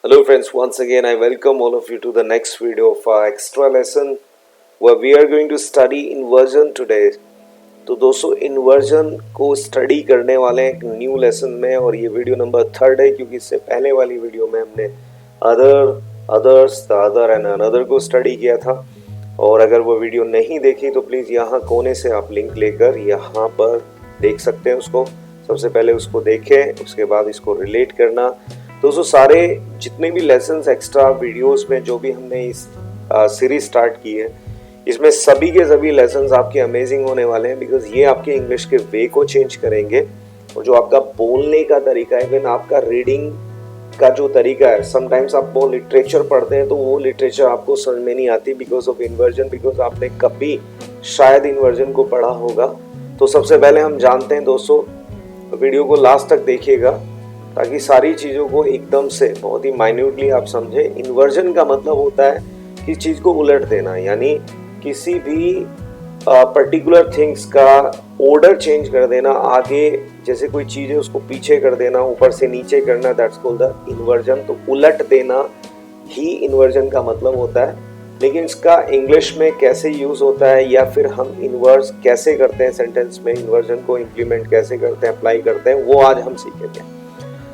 Hello friends, once again I welcome all of you to the next video of our extra lesson where we are going to study inversion today. तो दोस्तों inversion को study करने वाले हैं एक new lesson में और ये वीडियो नंबर 3 है क्योंकि इससे पहले वाली वीडियो में हमने others the other and another को स्टडी किया था। और अगर वो वीडियो नहीं देखी तो प्लीज़ यहाँ कोने से आप लिंक लेकर यहाँ पर देख सकते हैं उसको। सबसे पहले उसको देखें, उसके बाद इसको रिलेट करना। दोस्तों सारे जितने भी लेसन्स एक्स्ट्रा वीडियोस में जो भी हमने इस सीरीज स्टार्ट की है इसमें सभी के सभी लेसन्स आपके अमेजिंग होने वाले हैं बिकॉज ये आपके इंग्लिश के वे को चेंज करेंगे और जो आपका बोलने का तरीका है, इवन आपका रीडिंग का जो तरीका है। समटाइम्स आप वो लिटरेचर पढ़ते हैं तो वो लिटरेचर आपको समझ में नहीं आती बिकॉज ऑफ इन्वर्जन, बिकॉज आपने कभी शायद इन्वर्जन को पढ़ा होगा। तो सबसे पहले हम जानते हैं दोस्तों, वीडियो को लास्ट तक देखिएगा ताकि सारी चीज़ों को एकदम से बहुत ही माइन्यूटली आप समझें। इन्वर्जन का मतलब होता है कि चीज़ को उलट देना, यानी किसी भी पर्टिकुलर थिंग्स का ऑर्डर चेंज कर देना। आगे जैसे कोई चीज़ है उसको पीछे कर देना, ऊपर से नीचे करना, दैट्स कॉल्ड द इन्वर्जन। तो उलट देना ही इन्वर्जन का मतलब होता है। लेकिन इसका इंग्लिश में कैसे यूज़ होता है या फिर हम इन्वर्स कैसे करते हैं सेंटेंस में, इन्वर्जन को इम्प्लीमेंट कैसे करते हैं, अप्लाई करते हैं, वो आज हम सीखेंगे।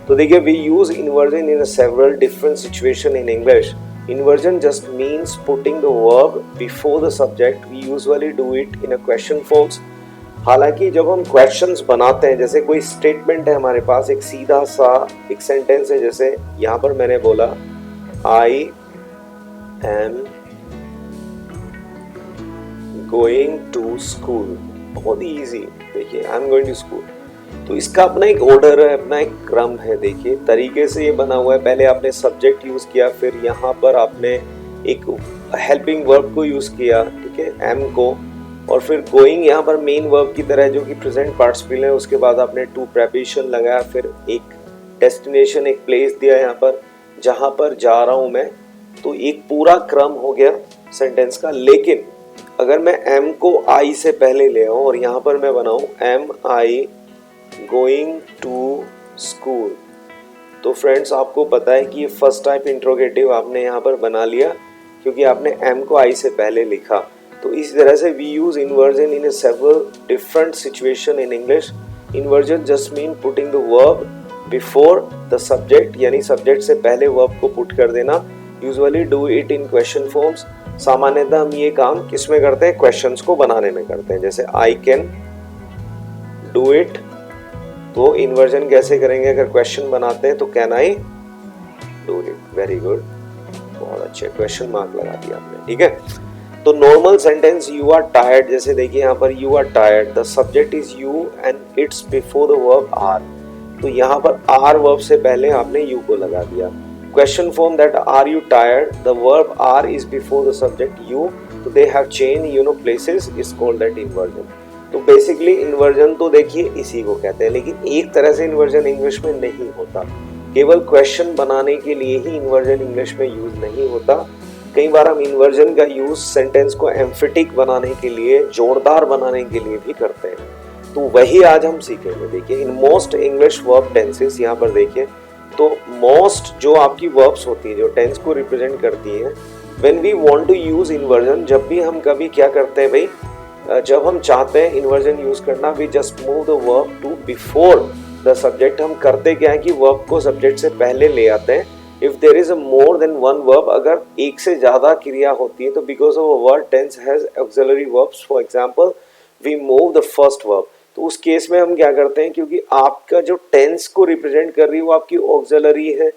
तो देखिए, we use inversion in several different situation in English. Inversion just means putting the verb before the subject. We usually do it in a question forms. हालांकि जब हम क्वेश्चंस बनाते हैं, जैसे कोई स्टेटमेंट है हमारे पास, एक सीधा सा एक सेंटेंस है, जैसे यहाँ पर मैंने बोला I am going to school. बहुत ही ईजी। देखिए, I am going to school, तो इसका अपना एक ऑर्डर है, अपना एक क्रम है। देखिए तरीके से ये बना हुआ है। पहले आपने सब्जेक्ट यूज किया, फिर यहाँ पर आपने एक हेल्पिंग वर्ब को यूज किया, ठीक है, एम को, और फिर गोइंग यहाँ पर मेन वर्ब की तरह जो कि प्रेजेंट पार्टिसिपल है। उसके बाद आपने टू प्रेपोजिशन लगाया, फिर एक डेस्टिनेशन, एक प्लेस दिया यहाँ पर जहाँ पर जा रहा हूँ मैं। तो एक पूरा क्रम हो गया सेंटेंस का। लेकिन अगर मैं एम को आई से पहले ले आऊँ और यहाँ पर मैं बनाऊँ am I going to school, तो फ्रेंड्स आपको पता है कि ये फर्स्ट टाइप इंट्रोगेटिव आपने यहाँ पर बना लिया क्योंकि आपने एम को आई से पहले लिखा। तो इस तरह से we use inversion in several different situation in English. Inversion just mean putting the verb before the subject, यानी सब्जेक्ट से पहले वर्ब को पुट कर देना। Usually do it in question forms. सामान्यतः हम ये काम किस में करते हैं? क्वेश्चंस को बनाने में करते हैं। जैसे आई कैन डू इट, तो इन्वर्जन कैसे करेंगे? अगर क्वेश्चन बनाते हैं तो can I do it. Very good, बहुत अच्छे, क्वेश्चन मार्क लगा दिया आपने, ठीक है। तो normal sentence you are tired, जैसे देखिए यहाँ पर you are tired, the subject is you and it's before the verb are. तो यहाँ पर आर वर्ब से पहले आपने यू को लगा दिया। Question form that are you tired, the verb are is before the subject you, तो they have change places, is called that inversion. तो बेसिकली इन्वर्जन तो देखिए इसी को कहते हैं, लेकिन एक तरह से इन्वर्जन इंग्लिश में नहीं होता। केवल क्वेश्चन बनाने के लिए ही इन्वर्जन इंग्लिश में यूज नहीं होता। कई बार हम इन्वर्जन का यूज सेंटेंस को एम्फेटिक बनाने के लिए, जोरदार बनाने के लिए भी करते हैं। तो वही आज हम सीखेंगे। देखिए, in most English verb tenses, यहाँ पर देखिए, तो मोस्ट जो आपकी वर्ब्स होती है जो टेंस को रिप्रेजेंट करती है, when we want to use inversion, जब भी हम कभी क्या करते हैं भाई, जब हम चाहते हैं इन्वर्जन यूज करना, we just move the verb to before the subject. हम करते क्या है कि वर्ब को सब्जेक्ट से पहले ले आते हैं। If there is a more than one verb, अगर एक से ज्यादा क्रिया होती है तो because of a word tense has auxiliary verbs, for example we move the first verb. तो उस केस में हम क्या करते हैं, क्योंकि आपका जो टेंस को रिप्रेजेंट कर रही है वो आपकी ऑक्सिलरी है,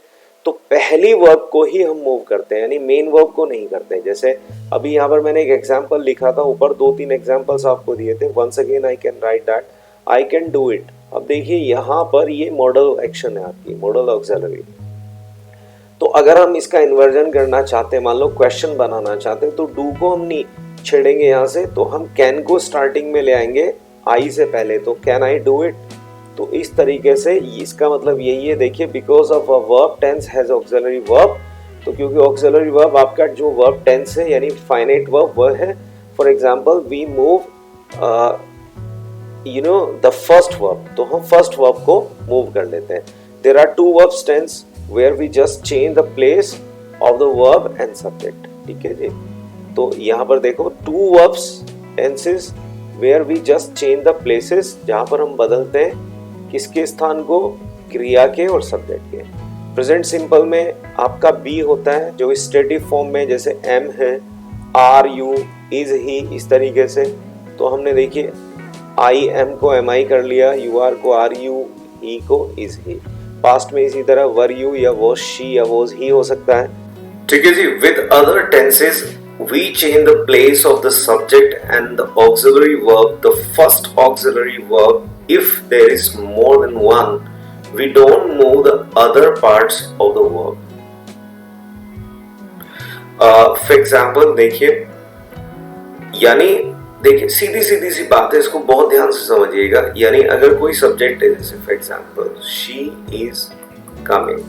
तो पहली वर्ब को ही हम मूव करते हैं, यानी मेन वर्ब को नहीं करते हैं। जैसे अभी यहाँ पर मैंने एक एग्जांपल लिखा था, ऊपर 2-3 एग्जांपल्स आपको दिए थे। Once again I can write that, I can do it. अब देखिए यहाँ पर ये मॉडल एक्शन है आपकी, मॉडल ऑक्सिलरी। तो अगर हम इसका इन्वर्जन करना चाहते हैं, मान लो क्वेश्चन बनाना चाहते हैं, तो डू को हम नहीं छेड़ेंगे यहाँ से, तो हम कैन को स्टार्टिंग में ले आएंगे आई से पहले। तो कैन आई डू इट। तो इस तरीके से इसका मतलब यही है। देखिए, because of a verb tense has auxiliary verb, तो क्योंकि ऑक्सिलरी वर्ब आपका जो वर्ब टेंस है यानी फाइनाइट वर्ब वह है। For example we move the first verb, तो हम फर्स्ट वर्ब को मूव कर लेते हैं। There are two verbs tense, where we just change the place of the verb and subject. ठीक है जी। तो यहाँ पर देखो two verbs tenses where we just change the places, जहां पर हम बदलते हैं किसके स्थान को, क्रिया के और सब्जेक्ट के। प्रेजेंट सिंपल में आपका बी होता है जो स्टेटिव फॉर्म में, जैसे एम है, आर यू, इज ही, इस तरीके से। तो हमने देखिए आई एम को एम आई कर लिया, यू आर को आर यू, ही को इज ही। पास्ट में इसी तरह वर यू या वॉज शी या वॉज ही हो सकता है। ठीक है जी। With other tenses we change the place of the subject and the auxiliary verb, the first auxiliary verb if there is more than one. We don't move the other parts of the verb. For example देखिए, यानी देखिए सीधी सीधी सी बात है, इसको बहुत ध्यान से समझिएगा। यानी अगर कोई सब्जेक्ट है, जैसे for example she is coming,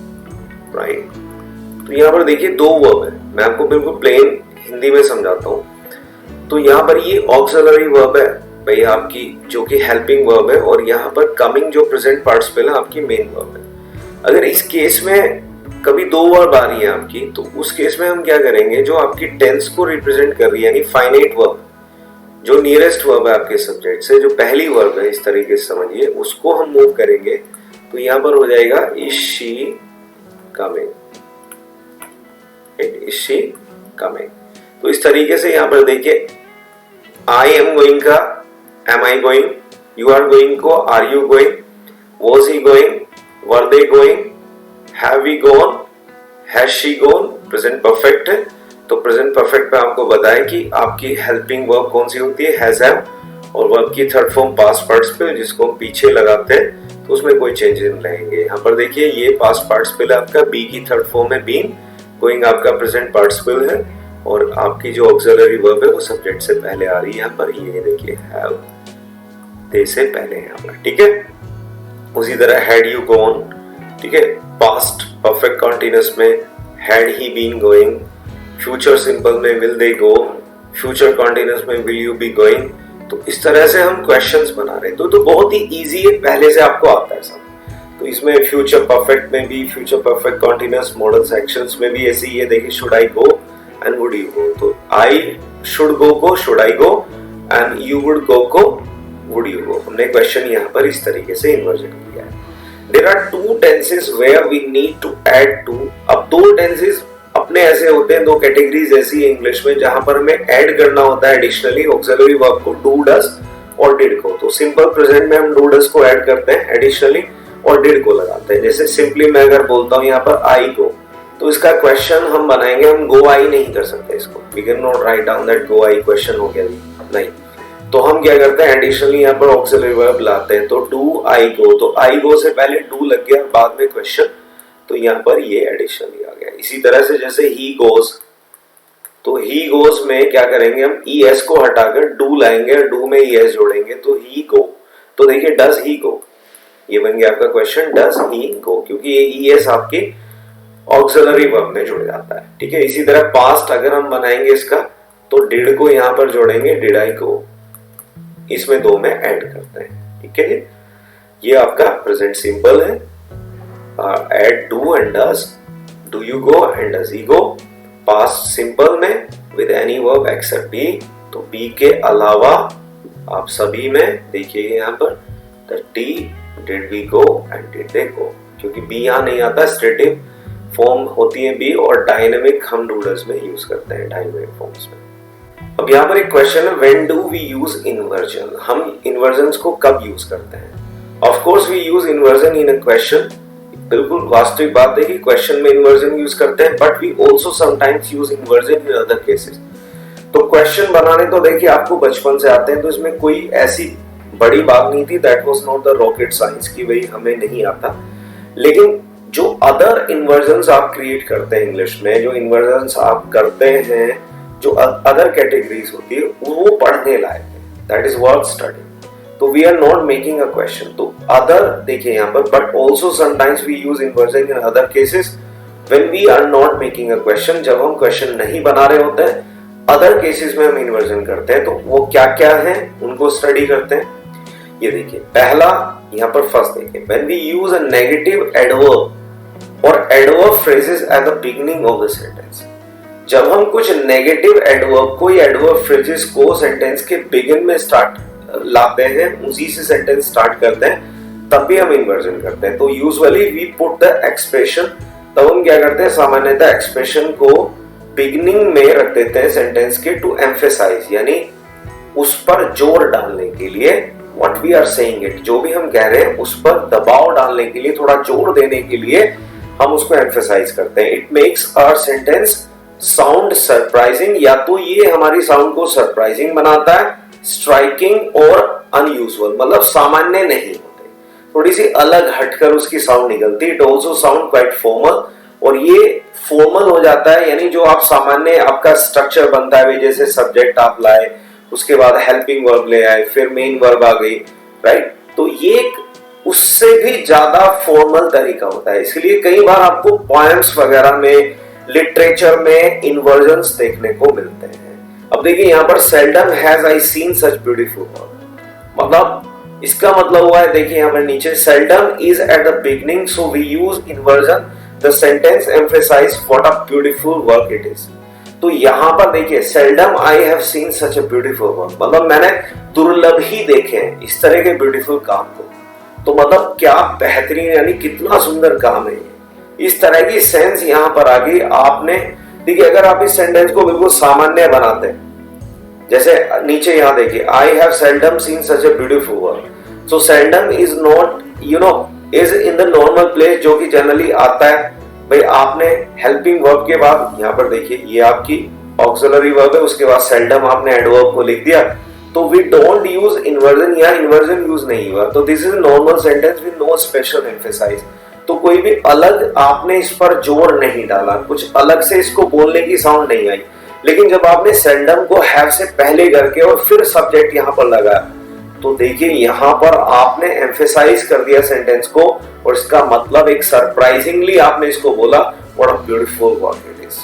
right. तो यहाँ पर देखिए दो वर्ब है, मैं आपको बिल्कुल प्लेन हिंदी में समझाता हूँ। तो यहाँ पर ये ऑक्सिलरी वर्ब है भाई आपकी, जो कि हेल्पिंग वर्ब है, और यहाँ पर कमिंग जो प्रेजेंट पार्टिसिपल है आपकी मेन वर्ब है। अगर इस केस में कभी दो वर्ब आ रही है आपकी, तो उस केस में हम क्या करेंगे, जो आपकी टेंस को रिप्रेजेंट कर रही है यानी फाइनाइट वर्ब, जो नियरेस्ट वर्ब है आपके सब्जेक्ट से, जो पहली वर्ब है, इस तरीके से समझिए, उसको हम मूव करेंगे। तो यहाँ पर हो जाएगा is she coming, is she coming. तो इस तरीके से यहाँ पर देखिए आई एम गोइंग का am I going, you are going को are you going, was he going, were they going, have we gone, has she gone, present perfect है। तो प्रेजेंट परफेक्ट में आपको बताया कि आपकी हेल्पिंग वर्ब कौन सी होती है, हैज हैव, और वर्ब की थर्ड फॉर्म पास्ट पार्टिसिपल जिसको हम पीछे लगाते हैं, तो उसमें कोई चेंजेस नहीं रहेंगे। यहाँ पर देखिए ये पास्ट पार्टिसिपल है आपका, बी की थर्ड फॉर्म है बीन, गोइंग आपका प्रेजेंट पार्टिसिपल है, और आपकी जो ऑक्सिलरी वर्ब है वो सब्जेक्ट से पहले आ रही है यहाँ पर, ये देखिए हैव, दे से पहले यहाँ पर। ठीक है। उसी तरह हैड यू गॉन, ठीक है, पास्ट परफेक्ट कंटीन्यूअस में had he been going, future simple में will they go, future continuous में विल यू बी गोइंग। तो इस तरह से हम क्वेश्चंस बना रहे हैं। तो बहुत ही इजी है, पहले से आपको आता है सब। तो इसमें फ्यूचर परफेक्ट में भी, future perfect continuous model sections में भी ऐसे ही है। देखिए should I go and would you go, तो I should go को should I go and you would go को would you go। हमने क्वेश्चन यहाँ पर इस तरीके से इन्वर्जन किया है। There are two tenses where we need to add to। अब दो टेंसेस अपने ऐसे होते हैं, दो कैटेगरीज ऐसी है इंग्लिश में जहां पर हमें ऐड करना होता है एडिशनली ऑक्सिलरी वर्ब को, डू डज और डिड को। तो सिंपल प्रेजेंट में हम डू डज को ऐड करते हैं एडिशनली और डिड को लगाते हैं। जैसे सिंपली मैं अगर बोलता हूँ यहाँ पर आई गो, तो इसका क्वेश्चन हम बनाएंगे, हम गो आई नहीं कर सकते इसको, we can not write down that go I question हो गया नहीं। तो हम क्या करते हैं, एडिशनली यहाँ पर ऑक्सिलरी वर्ब लाते हैं। तो डू आई गो, तो आई गो से पहले डू लग गया, बाद में क्वेश्चन, तो यहाँ पर ये एडिशनली आ गया। इसी तरह से जैसे ही गोज, तो ही गोज में क्या करेंगे, हम ई एस को हटाकर डू लाएंगे, डू में ई एस जोड़ेंगे, तो ही गो। तो देखिए डज ही गो, ये बन गया आपका क्वेश्चन, डज ही गो, क्योंकि ये ई एस आपकी ऑक्सिलरी वर्ब में जुड़ जाता है। ठीक है। इसी तरह पास्ट अगर हम बनाएंगे इसका, तो डिड को यहां पर जोड़ेंगे, डिड आई गो, इसमें दो में ऐड करते हैं। ठीक है। ये आपका प्रेजेंट सिंपल है, add do and does, do you go and does he go. Past simple में with any verb except be, तो बी के अलावा आप सभी में देखिए यहाँ पर did we go and did they go, क्योंकि बी यहाँ नहीं आता, स्ट्रेटिव फॉर्म होती है बी, और डायनेमिक हम डूडल्स में यूज करते हैं, डायनेमिक फॉर्म्स में। अब यहाँ पर एक क्वेश्चन है, when do we use inversion, हम इन्वर्जन्स को कब यूज करते हैं। Of course we use inversion in a question, बिल्कुल वास्तविक बात है कि क्वेश्चन में इन्वर्जन यूज करते हैं, but we also sometimes use inversion in other cases. तो क्वेश्चन बनाने तो देखिए आपको बचपन से आते हैं, तो इसमें कोई ऐसी बड़ी बात नहीं थी, that was not the rocket science की भाई हमें नहीं आता। लेकिन जो अदर इन्वर्जन्स आप क्रिएट करते हैं इंग्लिश में, जो इन्वर्जन्स आप करते हैं, जो अदर कैटेगरीज होती है, वो पढ़ने लायक है, दैट इज वर्थ स्टडी। तो we are not making a question, तो अदर देखिए यहाँ पर, but also sometimes we use inversion in other cases when we are not making a question, जब हम क्वेश्चन नहीं बना रहे होते हैं, अदर केसेस में हम इन्वर्जन करते हैं। तो वो क्या क्या है उनको स्टडी करते हैं। ये देखिए पहला यहाँ पर फर्स्ट देखिए, when we use a negative adverb और adverb phrases at the beginning of the sentence. जब हम कुछ नेगेटिव एडवर्ब, कोई एडवर्ब फ्रेजेस को सेंटेंस के बिगिन में स्टार्ट लाते हैं, उसी से सेंटेंस स्टार्ट करते हैं, तब भी हम इन्वर्जन करते हैं। तो usually we put the expression, तब हम क्या करते हैं, सामान्यतः एक्सप्रेशन को बिगिनिंग में रख देते हैं सेंटेंस के, टू एम्फेसाइज, यानी उस पर जोर डालने के लिए, what we are saying it, जो भी हम कह रहे हैं उस पर दबाव डालने के लिए, थोड़ा जोर देने के लिए हम उसको एम्फेसाइज करते हैं। It makes our sentence sound surprising, या तो ये हमारी साउंड को सरप्राइजिंग बनाता है, स्ट्राइकिंग और अनयूजुअल, मतलब सामान्य नहीं होते, थोड़ी सी अलग हटकर उसकी साउंड निकलती है। It also sound quite formal, और ये फॉर्मल हो जाता है, यानी जो आप सामान्य आपका स्ट्रक्चर बनता है, जैसे सब्जेक्ट आप लाए, उसके बाद हेल्पिंग वर्ब ले आए, फिर मेन वर्ब आ गई, राइट। तो ये उससे भी ज्यादा फॉर्मल तरीका होता है। इसलिए कई बार आपको पोएम्स वगैरह में, लिटरेचर में इन्वर्जन्स देखने को मिलते हैं। अब देखिए यहाँ पर seldom has I seen such beautiful work, मतलब इसका मतलब हुआ है, देखिए यहाँ पर नीचे, seldom is at the beginning so we use inversion, the sentence emphasize what a beautiful work it is. तो यहाँ पर देखिए, seldom I have seen such a beautiful work, मतलब मैंने दुर्लभ ही देखे हैं इस तरह के ब्यूटीफुल काम को। तो मतलब क्या बेहतरीन, यानी कितना सुंदर काम है ये, इस तरह की सेंस यहाँ पर आ गई। आपने देखिए, अगर आप इस सेंटेंस को बिल्कुल सामान्य बनाते हैं, जैसे नीचे यहाँ देखिए, I have seldom scene such a beautiful work, so seldom is not, you know, is in the normal place, जो कि जनरली आता है। भाई आपने हेल्पिंग वर्ब के बाद यहाँ पर देखिए, ये आपकी ऑक्सिलरी वर्ब है, उसके बाद सेल्डम आपने एडवर्ब को लिख दिया, तो वी डोंट यूज इन्वर्जन, या इन्वर्जन यूज नहीं हुआ, तो this is normal sentence with no special emphasize. तो कोई भी अलग आपने इस पर जोर नहीं डाला, कुछ अलग से इसको बोलने की साउंड नहीं आई। लेकिन जब आपने सेल्डम को हैव से पहले करके और फिर सब्जेक्ट यहाँ पर लगाया, तो देखिए यहाँ पर आपने एम्फेसाइज कर दिया सेंटेंस को, और इसका मतलब एक सरप्राइजिंगली आपने इसको बोला, what a beautiful work it is,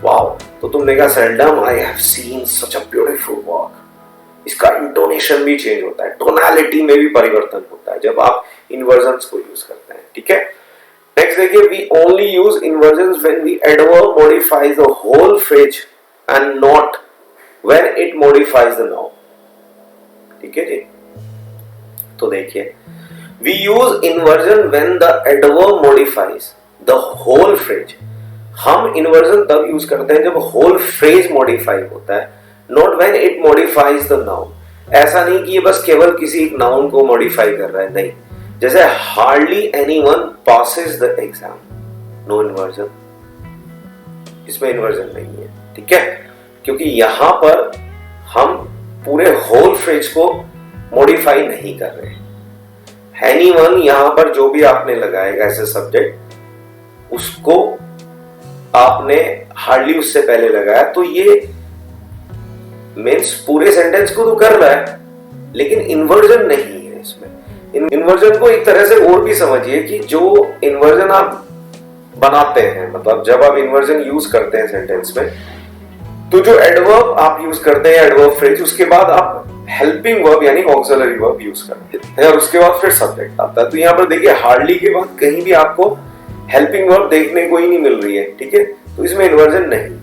wow. तो तुमने कहा seldom I have seen such a beautiful work, इसका इंटोनेशन भी चेंज होता है, टोनालिटी में भी परिवर्तन होता है जब आप इन्वर्जन्स को यूज करते हैं, ठीक है। नेक्स्ट देखिए, we only use inversions when we adverb modifies the whole phrase and not when it modifies the noun, ठीक है जी। तो देखिए, we use inversion when the adverb modifies the whole phrase, हम इन्वर्जन तब यूज करते हैं जब होल फ्रेज मॉडिफाई होता है, not when it modifies the noun. ऐसा नहीं कि ये बस केवल किसी एक नाउन को मॉडिफाई कर रहा है, नहीं। जैसे hardly anyone passes the exam, no inversion, इसमें इन्वर्जन नहीं है, ठीक है, क्योंकि यहां पर हम पूरे होल फ्रेज को मॉडिफाई नहीं कर रहे। एनीवन यहां पर जो भी आपने लगाएगा ऐसे सब्जेक्ट, उसको आपने हार्डली उससे पहले लगाया, तो ये मीन्स पूरे सेंटेंस को तो कर रहा है, लेकिन इन्वर्जन नहीं है इसमें। इन्वर्जन को एक तरह से और भी समझिए कि जो इन्वर्जन आप बनाते हैं, मतलब जब आप इन्वर्जन यूज करते हैं सेंटेंस में, तो जो एडवर्ब आप यूज करते हैं, एडवर्ब फ्रेज, उसके बाद आप हेल्पिंग वर्ब यानी ऑक्सिलरी वर्ब यूज करते हैं, और उसके बाद फिर सब्जेक्ट आता है। तो यहाँ पर देखिए, हार्डली के बाद कहीं भी आपको हेल्पिंग वर्ब देखने को ही नहीं मिल रही है, ठीक है, तो इसमें इन्वर्जन नहीं है।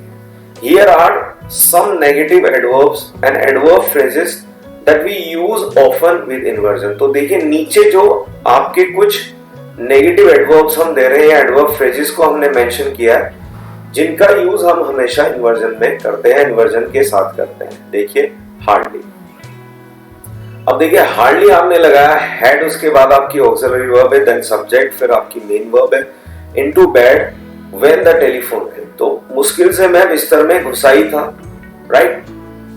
Here are some negative adverbs and adverb phrases that we use often with inversion. तो देखिए, नीचे जो आपके कुछ नेगेटिव एडवर्ब्स हम दे रहे हैं, एडवर्ब फ्रेजेस को हमने मेंशन किया है, जिनका यूज हम हमेशा इन्वर्जन में करते हैं, इन्वर्जन के साथ करते हैं। देखिए, हार्डली, अब देखिए, हार्डली आपने लगाया हैड, उसके बाद आपकी ऑक्सिलरी वर्ब है, देन सब्जेक्ट, फिर आपकी मेन वर्ब है। Into bed when the telephone है, तो मुश्किल से मैं बिस्तर में घुसा ही था, राइट,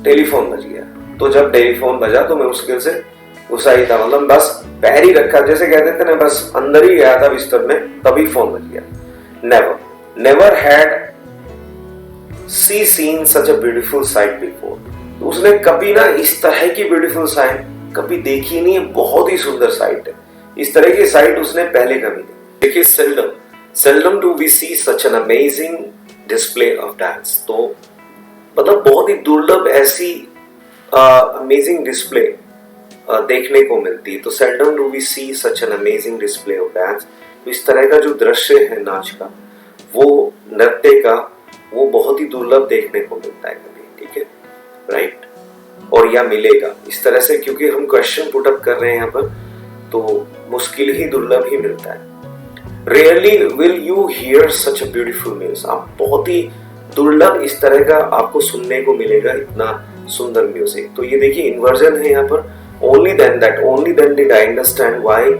टेलीफोन बज गया। तो जब टेलीफोन बजा तो मैं मुश्किल से घुसा ही था, मतलब बस पैर ही रखा, जैसे कहते थे ना, बस अंदर ही गया था बिस्तर में, तभी फोन बज गया। Never, never had see seen such a beautiful sight before, तो उसने कभी ना इस तरह की ब्यूटीफुल साइट कभी देखी नहीं है, बहुत ही सुंदर साइट है, इस तरह की साइट उसने पहले कभी नहीं देखी। Seldom, seldom do we see such an amazing display of dance, तो मतलब बहुत ही दुर्लभ ऐसी अमेजिंग डिस्प्ले देखने को मिलती है। तो seldom do we see such an amazing display of dance तो इस तरह का जो दृश्य है नाच का, वो नृत्य का, वो बहुत ही दुर्लभ देखने को मिलता है कभी, ठीक है, राइट। और या मिलेगा इस तरह से, क्योंकि हम क्वेश्चन पुट अप कर रहे हैं यहाँ पर, तो मुश्किल ही दुर्लभ ही मिलता है। Rarely will you here such a beautiful music, आप बहुत ही दुर्लभ इस तरह का आपको सुनने को मिलेगा, इतना सुंदर म्यूजिक। तो ये देखिए इन्वर्जन है यहाँ पर। Only then did I understand why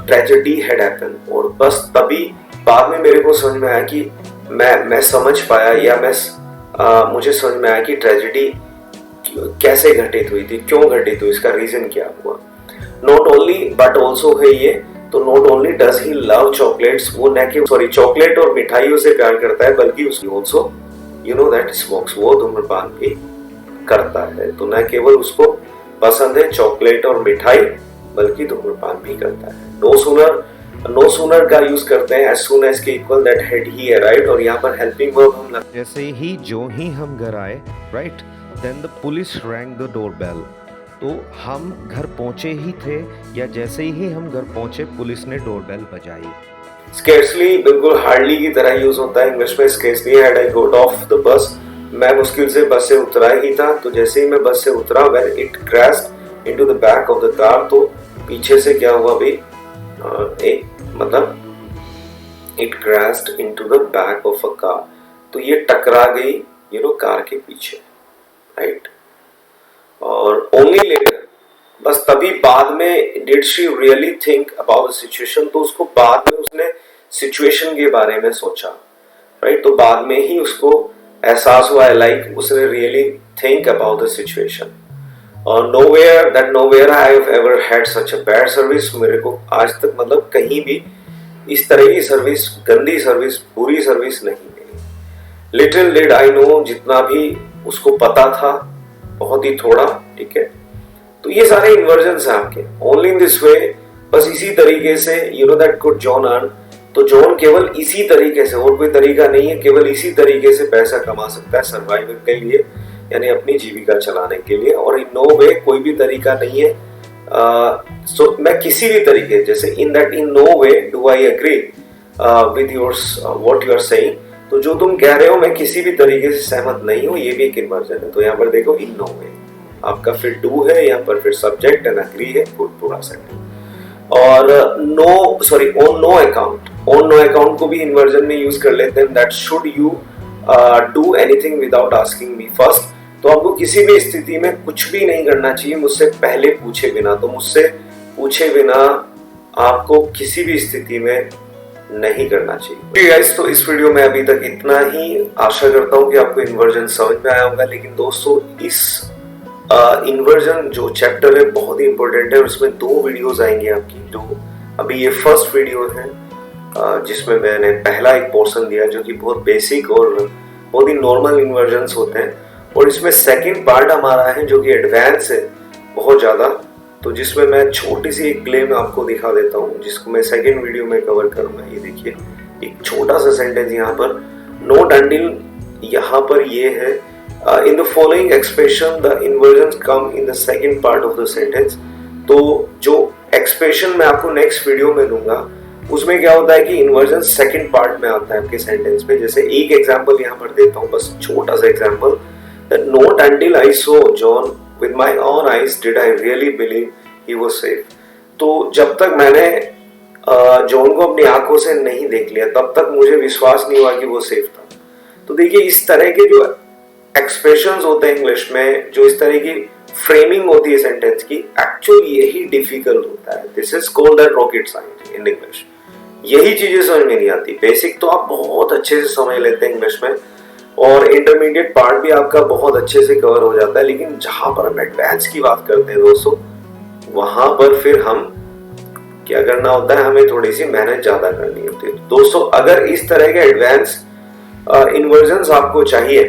tragedy had happened, और बस तभी बाद में मेरे को समझ में आया कि मैं समझ पाया, या मुझे समझ में आया कि ट्रेजेडी कैसे घटित हुई थी, क्यों घटित हुई, इसका रीजन क्या हुआ। नॉट ओनली बट ऑल्सो है ये, तो not only does he love chocolates, वो न कि चॉकलेट और मिठाइयों से प्यार करता है, बल्कि उसकी also you know that smokes, वो धूम्रपान भी करता है। तो न केवल उसको पसंद है चॉकलेट और मिठाई, बल्कि धूम्रपान भी करता है। नो सूनर का यूज करते हैं एज सून एज के equal that had he arrived, और यहाँ पर हेल्पिंग वर्ब हम जैसे ही जो ही हम घर आए, right, then the police rang the doorbell, तो हम घर पहुंचे ही थे या जैसे ही हम घर पहुंचे पुलिस ने डोरबेल बजाई। स्केर्सली बिल्कुल हार्डली की तरह यूज होता है इंग्लिश में। Scarcely had I got off the bus, मैं मुश्किल से बस से उतरा ही था, तो जैसे ही मैं बस से उतरा, when it crashed into the back of the car, तो पीछे से क्या हुआ भाई, it crashed into the back of a car, तो ये टकरा गई कार के पीछे, राइट। और ओनली लेटर, बस तभी बाद में did she really think about the situation, तो उसको बाद में उसने सिचुएशन के बारे में सोचा, राइट। तो बाद में ही उसको एहसास हुआ, लाइक उसने really think about the situation. और nowhere I have ever had such a bad service, मेरे को आज तक मतलब कहीं भी इस तरह की सर्विस, गंदी सर्विस, बुरी सर्विस नहीं मिली। लिटिल डिड आई नो, जितना भी उसको पता था, बहुत ही थोड़ा, ठीक है। तो ये सारे इन्वर्जन्स हैं आपके। ओनली इन दिस वे, बस इसी तरीके say that could John earn, तो जॉन केवल इसी तरीके से, और कोई तरीका नहीं है, केवल इसी तरीके से पैसा कमा सकता है सर्वाइवल के लिए, यानी अपनी जीविका चलाने के लिए। और इन नो वे, कोई भी तरीका नहीं है। सो मैं किसी भी तरीके, जैसे in no way do I agree with yours what you are saying, तो जो तुम कह रहे हो मैं किसी भी तरीके से सहमत नहीं हूँ, ये भी एक इन्वर्जन है। तो यहाँ पर देखो इन नो वे, आपका फिर डू है, यहाँ पर फिर सब्जेक्ट एंड एग्री है, पूरा सेंटेंस। और ऑन नो अकाउंट को भी इन्वर्जन में यूज कर लेते हैं, that should you do anything without asking me first, तो आपको किसी भी स्थिति में कुछ भी नहीं करना चाहिए मुझसे पहले पूछे बिना। तो मुझसे पूछे बिना आपको किसी भी स्थिति में नहीं करना चाहिए। गाइस, तो इस वीडियो में अभी तक इतना ही। आशा करता हूँ कि आपको इन्वर्जन समझ में आया होगा। लेकिन दोस्तों, इस इन्वर्जन जो चैप्टर है बहुत ही इंपॉर्टेंट है, और उसमें 2 वीडियोस आएंगे आपकी। जो अभी ये फर्स्ट वीडियो है जिसमें मैंने पहला एक पोर्शन दिया जो कि बहुत बेसिक और बहुत ही नॉर्मल इन्वर्जन्स होते हैं, और इसमें सेकंड पार्ट हमारा है जो कि एडवांस है बहुत ज़्यादा, तो जिसमें मैं छोटी सी एक क्लेम आपको दिखा देता हूँ, जिसको मैं सेकंड वीडियो में कवर करूँगा। ये देखिए, एक छोटा सा सेंटेंस यहाँ पर, नोट अंटिल, यहाँ पर ये है, in the following expression the इन्वर्जन्स come in the second part of the sentence. तो जो एक्सप्रेशन मैं आपको नेक्स्ट वीडियो में दूंगा, उसमें क्या होता है कि इन्वर्जन सेकंड पार्ट में आता है आपके सेंटेंस में। जैसे एक एग्जांपल यहाँ पर देता हूँ, बस छोटा सा example, that not until I saw John with my own eyes did I really believe he was safe. तो जब तक मैंने जॉन को अपनी आंखों से नहीं देख लिया, तब तक मुझे विश्वास नहीं हुआ कि वो सेफ था। तो देखिए, इस तरह के जो एक्सप्रेशंस होते हैं इंग्लिश में, जो इस तरह की फ्रेमिंग होती है सेंटेंस की, एक्चुअली यही डिफिकल्ट होता है। This is called that rocket science in English. यही चीजें समझ में नहीं आती। बेसिक तो आप बहुत अच्छे से समझ लेते हैं इंग्लिश में, और इंटरमीडिएट पार्ट भी आपका बहुत अच्छे से कवर हो जाता है, लेकिन जहां पर हम एडवांस की बात करते हैं दोस्तों, वहां पर फिर हम क्या करना होता है, हमें थोड़ी सी मेहनत ज्यादा करनी होती है। दोस्तों, अगर इस तरह के एडवांस इन्वर्जन्स आपको चाहिए,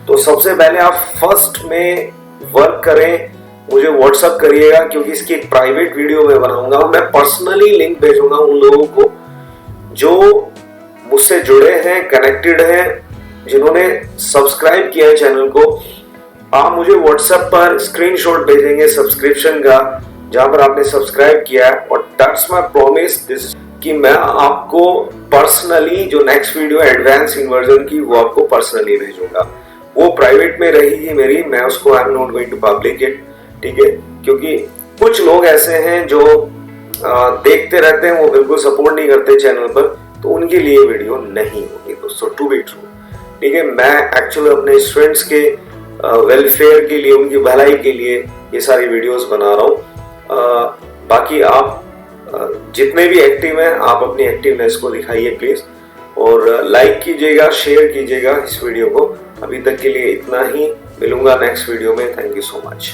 तो सबसे पहले आप फर्स्ट में वर्क करें, मुझे व्हाट्सअप करिएगा, क्योंकि इसकी एक प्राइवेट वीडियो मैं बनाऊंगा, और मैं पर्सनली लिंक भेजूंगा उन लोगों को जो मुझसे जुड़े हैं, कनेक्टेड हैं, जिन्होंने सब्सक्राइब किया है चैनल को। आप मुझे व्हाट्सएप पर स्क्रीनशॉट भेजेंगे सब्सक्रिप्शन का, जहां पर आपने सब्सक्राइब किया है, और दैट्स माय प्रॉमिस, कि मैं आपको पर्सनली जो नेक्स्ट वीडियो एडवांस इन्वर्जन की वो आपको पर्सनली भेजूंगा। वो प्राइवेट में रहेगी मेरी, मैं उसको I am not going to public it, ठीक है, क्योंकि कुछ लोग ऐसे हैं जो देखते रहते हैं, वो बिल्कुल सपोर्ट नहीं करते चैनल पर, तो उनके लिए वीडियो नहीं होगी दोस्तों, टू बी ट्रू, ठीक है। मैं एक्चुअली अपने स्टूडेंट्स के वेलफेयर के लिए, उनकी भलाई के लिए ये सारी वीडियोस बना रहा हूँ। बाकी आप जितने भी एक्टिव हैं, आप अपनी एक्टिवनेस को दिखाइए प्लीज, और लाइक कीजिएगा, शेयर कीजिएगा इस वीडियो को। अभी तक के लिए इतना ही, मिलूंगा नेक्स्ट वीडियो में। Thank you so much.